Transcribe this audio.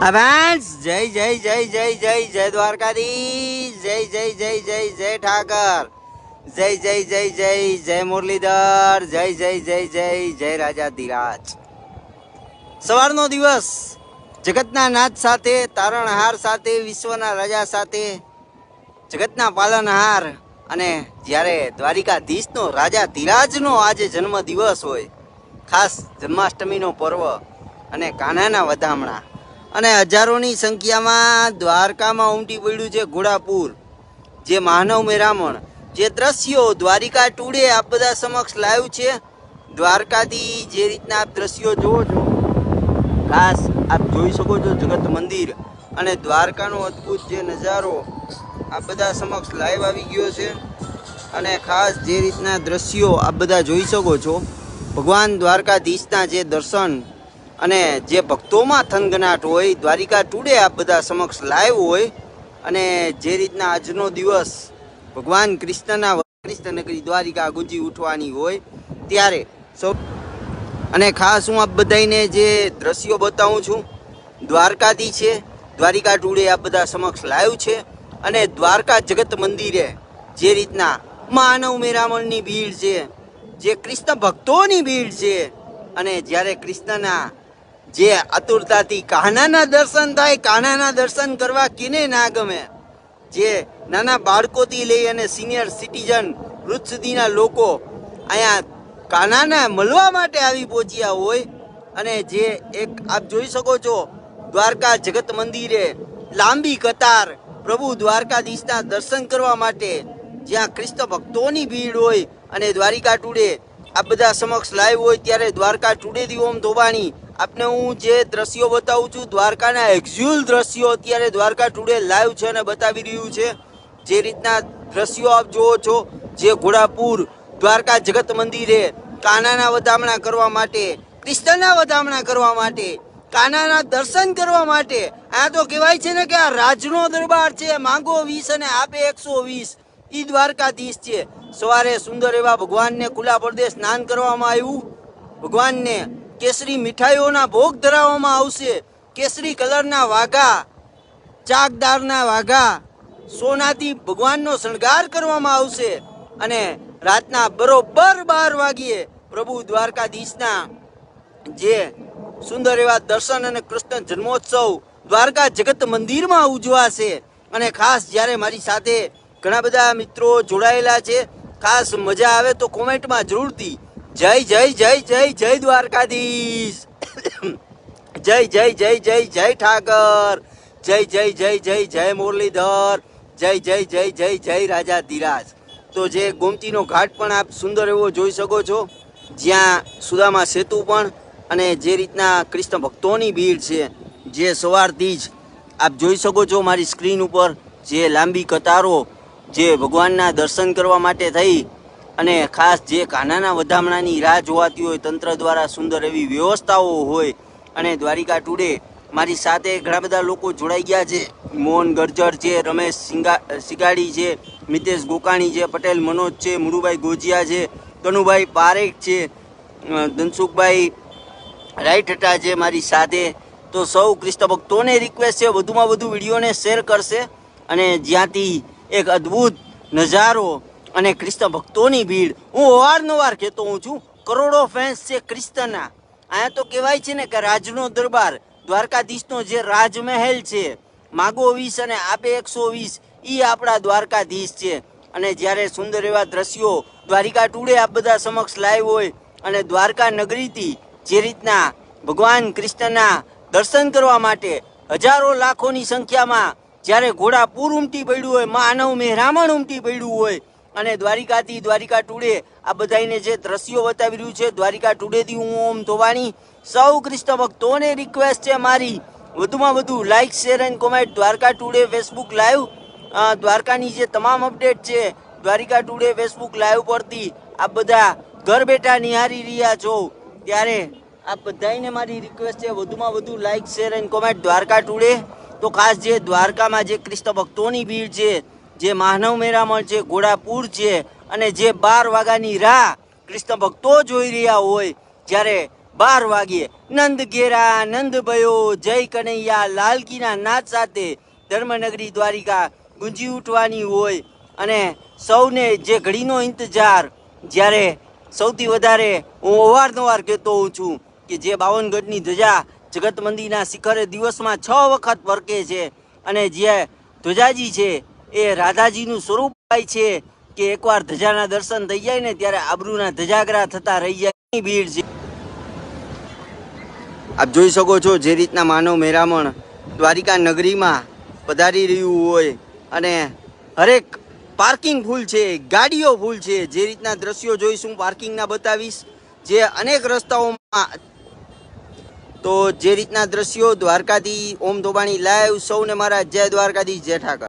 અભાંસ જય જય જય જય જય જય દ્વારકાધીશ, જય જય જય જય જય ઠાકર, જય જય જય જય જય મુરલીધર, જય જય જય જય જય રાજા ધીરાજ. સવારનો દિવસ જગતના નાથ સાથે, તારણહાર સાથે, વિશ્વના રાજા સાથે, જગતના પાલનહાર અને જ્યારે દ્વારિકાધીશનો રાજા ધીરાજનો આજે જન્મ દિવસ હોય, ખાસ જન્માષ્ટમીનો પર્વ અને કાન્હાના વધામણા અને હજારોની સંખ્યામાં દ્વારકામાં ઉમટી પડ્યું છે ઘોડાપુર, જે માનવ મેરામણ, જે દ્રશ્યો દ્વારિકા ટુડે આપ બધા સમક્ષ લાવ્યું છે. દ્વારકાથી જે રીતના આપ દ્રશ્યો જુઓ છો, ખાસ આપ જોઈ શકો છો જગત મંદિર અને દ્વારકાનો અદ્ભુત જે નજારો આપ બધા સમક્ષ લાઈવ આવી ગયો છે. અને ખાસ જે રીતના દ્રશ્યો આપ બધા જોઈ શકો છો, ભગવાન દ્વારકાધીશના જે દર્શન અને જે ભક્તોમાં થનગનાટ હોય, દ્વારિકા ટુડે આપ બધા સમક્ષ લાઈવ હોય. અને જે રીતના આજનો દિવસ ભગવાન કૃષ્ણના કૃષ્ણ નગરી દ્વારિકા ગુંજી ઉઠવાની હોય ત્યારે સૌ અને ખાસ હું આપ બધાને જે દ્રશ્યો બતાવું છું, દ્વારકાથી છે, દ્વારિકા ટુડે આપ બધા સમક્ષ લાઈવ છે. અને દ્વારકા જગત મંદિરે જે રીતના માનવ મેરામણની ભીડ છે, જે કૃષ્ણ ભક્તોની ભીડ છે, અને જ્યારે કૃષ્ણના જે આતુરતાથી કાન્હાના દર્શન થાય, કાન્હાના દર્શન કરવા કેને ના ગમે. જે નાના બાળકોથી લઈ અને સિનિયર સિટીઝન વૃદ્ધ સુધીના લોકો અહીંયા કાન્હાના મળવા માટે આવી પહોંચ્યા હોય. અને જે એક આપ જોઈ શકો છો, દ્વારકા જગત મંદિરે લાંબી કતાર પ્રભુ દ્વારકાધીશના દર્શન કરવા માટે, જ્યાં કૃષ્ણ ભક્તોની ભીડ હોય. અને દ્વારિકા ટુડે આ બધા સમક્ષ લાઈવ હોય ત્યારે દ્વારકા ટુડેથી ઓમ ધોબાણી આપને હું જે દ્રશ્યો બતાવું છું, દ્વારકાના એક્ઝ્યુઅલ દ્રશ્યો અત્યારે દ્વારકા ટુડે લાઈવ છે અને બતાવી રહ્યું છે. જે રીતના દ્રશ્યો આપ જુઓ છો, જે ઘોડાપુર દ્વારકા જગત મંદિરે કાન્હાના વધામણા કરવા માટે, કૃષ્ણના વધામણા કરવા માટે, કાન્હાના દર્શન કરવા માટે, આ તો કહેવાય છે ને કે આ રાજનો દરબાર છે, માંગો 20 અને આપે 120. ઈ દ્વારકાધીશ છે. સવારે સુંદર એવા ભગવાનને ખુલ્લા પડદે સ્નાન કરવામાં આવ્યું. ભગવાનને કેસરી મીઠાઈઓના ભોગ ધરાવવામાં આવશે. કેસરી કલરના વાઘા, ચાકદારના વાઘા, સોનાથી ભગવાનનો શણગાર કરવામાં આવશે. અને રાતના બરોબર 12 વાગ્યે પ્રભુ દ્વારકાધીશના જે સુંદર એવા દર્શન અને કૃષ્ણ જન્મોત્સવ દ્વારકા જગત મંદિરમાં ઉજવાશે. અને ખાસ જ્યારે મારી સાથે ઘણા બધા મિત્રો જોડાયેલા છે, ખાસ મજા આવે તો કોમેન્ટમાં જરૂરથી જય જય જય જય જય દ્વારકાધીશ, જય જય જય જય જય ઠાકર, જય જય જય જય જય મુરલીધર, જય જય જય જય જય રાજા ધીરાજ. તો જે ગોમતીનો ઘાટ પણ આપ સુંદર એવો જોઈ શકો છો, જ્યાં સુદામા સેતુ પણ, અને જે રીતના કૃષ્ણ ભક્તોની ભીડ છે, જે સવારથી જ આપ જોઈ શકો છો મારી સ્ક્રીન ઉપર, જે લાંબી કતારો જે ભગવાનના દર્શન કરવા માટે થઈ. અને ખાસ જે કાન્હાના વધામણાની રાહ જોવાતી હોય, તંત્ર દ્વારા સુંદર એવી વ્યવસ્થાઓ હોય. અને દ્વારિકા ટુડે મારી સાથે ઘણા બધા લોકો જોડાઈ ગયા છે. મોહન ગરજર છે, રમેશ સિગાડી છે, મિતેશ ગોકાણી છે, પટેલ મનોજ છે, મુરુભાઈ ગોજિયા છે, કનુભાઈ પારેખ છે, ધનસુખભાઈ રાઈઠટા છે મારી સાથે. તો સૌ કૃષ્ણ ભક્તોને રિક્વેસ્ટ છે, વધુમાં વધુ વિડીયોને શેર કરશે. અને જ્યાંથી એક અદ્ભુત નજારો અને કૃષ્ણ ભક્તોની ભીડ, હું અવારનવાર કહેતો હું છું, કરોડો ફેન્સ છે કૃષ્ણના. અહીંયા તો કહેવાય છે ને કે રાજનો દરબાર, દ્વારકાધીશનો જે રાજમહેલ છે, માગો 20 અને આપે 120, એ આપણા દ્વારકાધીશ છે. અને જ્યારે સુંદર એવા દ્રશ્યો દ્વારિકા ટુડે આપ બધા સમક્ષ લાઈવ હોય, અને દ્વારકા નગરીથી જે રીતના ભગવાન કૃષ્ણના દર્શન કરવા માટે હજારો લાખોની સંખ્યામાં જ્યારે ઘોડાપુર ઉમટી પડ્યું હોય, માનવ મેરામણ ઉમટી પડ્યું હોય, અને દ્વારિકાથી દ્વારિકા ટુડે આ બધાને જે દ્રશ્યો બતાવી રહ્યું છે, દ્વારિકા ટુડેથી હું ઓમ ધોવાણી સૌ કૃષ્ણ ભક્તોને રિક્વેસ્ટ છે મારી, વધુમાં વધુ like, share and comment. Dwarka today Facebook live, દ્વારકાની જે તમામ અપડેટ છે દ્વારિકા ટુડે ફેસબુક લાઈવ પરથી આ બધા ઘર બેઠા નિહાળી રહ્યા છો. ત્યારે આ બધાને મારી રિક્વેસ્ટ છે, વધુમાં વધુ like, share and comment. Dwarka today તો ખાસ જે દ્વારકામાં જે કૃષ્ણ ભક્તોની ભીડ છે, જે માનવ મેરામણ છે, ઘોડાપુર છે, અને જે 12 વાગ્યાની રાહ કૃષ્ણ ભક્તો જોઈ રહ્યા હોય, જ્યારે 12 વાગ્યે નંદ ઘેરા નંદ ભયો જય કનૈયા લાલકીના નાદ સાથે ધર્મનગરી દ્વારિકા ગુંજી ઉઠવાની હોય અને સૌને જે ઘડીનો ઇંતજાર, જ્યારે સૌથી વધારે હું અવારનવાર કહેતો હોઉં છું કે જે 52 ગજની ધજા જગત મંદિરના શિખરે દિવસમાં 6 વખત ફરકે છે અને જે ધ્વજાજી છે એ રાધાજીનું સ્વરૂપ થાય છે કે એકવાર ધજાના દર્શન થઈ જાય ને ત્યારે આબરૂના ધજાગરા થતા રહી જાય. ભીડ છે, આપ જોઈ શકો છો જે રીતના માનવ મેરામણ દ્વારિકા નગરીમાં પધારી રહ્યું હોય અને હરેક પાર્કિંગ ફૂલ છે, ગાડીઓ ફૂલ છે. જે રીતના દ્રશ્યો જોઈશું પાર્કિંગના બતાવીશ જે અનેક રસ્તાઓમાં. તો જે રીતના દ્રશ્યો દ્વારકાથી ઓમ ધોબાણી લાઈવ, સૌને મારા જય દ્વારકાધીશ, જય ઠાકર.